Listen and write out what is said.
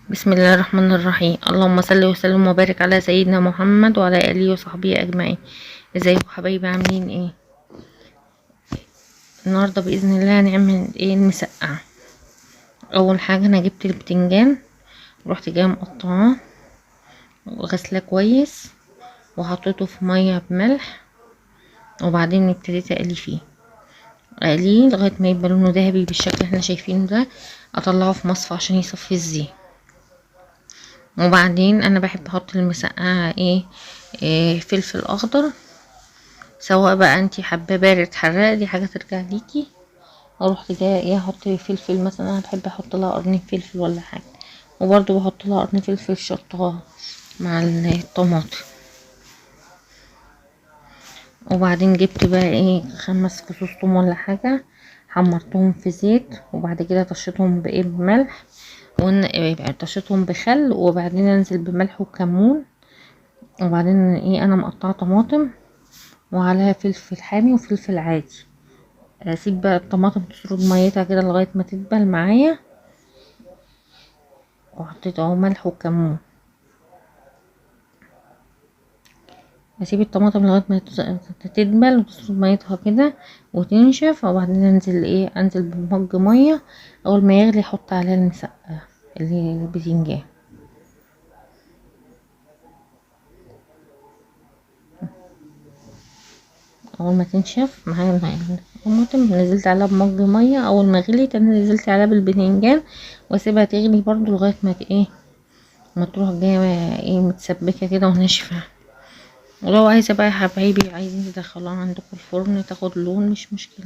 بسم الله الرحمن الرحيم. اللهم صل وسلم وبارك على سيدنا محمد وعلى اله وصحبه اجمعين. ازيكم حبايبي، عاملين ايه؟ النهارده باذن الله هنعمل ايه؟ المسقعه. اول حاجه انا جبت البتنجان ورحت جايه مقطعاه وغسلاه كويس وحطيته في ميه بملح، وبعدين ابتديت اقلي فيه، اقليه لغايه ما يبقى لونه ذهبي بالشكل اللي احنا شايفينه ده. اطلعه في مصفى عشان يصفي الزيت. وبعدين انا بحب احط المسقعه إيه فلفل اخضر، سواء بقى انتي حابه بارد حراق، دي حاجه ترجع ليكي. اروح جايه احط فلفل، مثلا انا بحب احط لها قرن فلفل ولا حاجه، وبرضو بحط لها قرن فلفل شطه مع الطماطم. وبعدين جبت بقى 5 فصوص توم ولا حاجه، حمرتهم في زيت، وبعد كده طشيتهم بملح، طشيتهم بخل، وبعدين انزل بملح وكمون. وبعدين انا مقطعه طماطم وعليها فلفل حامي وفلفل عادي. اسيب بقى الطماطم تشرب ميتها كده لغايه ما تدبل معايا، وحطيت اهو ملح وكمون. اسيب الطماطم لغايه ما تدبل وتشرب ميتها كده وتنشف، وبعدين انزل بمج ميه. اول ما يغلي احط عليها المسقعه اللي هي البتنجان. اول ما تنشف معايا الطماطم نزلت عليها بمج ميه، اول ما غليت انا نزلت عليها بالبتنجان، واسيبها تغلي برضو لغايه ما ما تروح جايه متسبكه كده وناشفه. ولو عايزه بقى يا حبايبي عايزين تدخلوها عندكم الفرن تاخد لون، مش مشكله.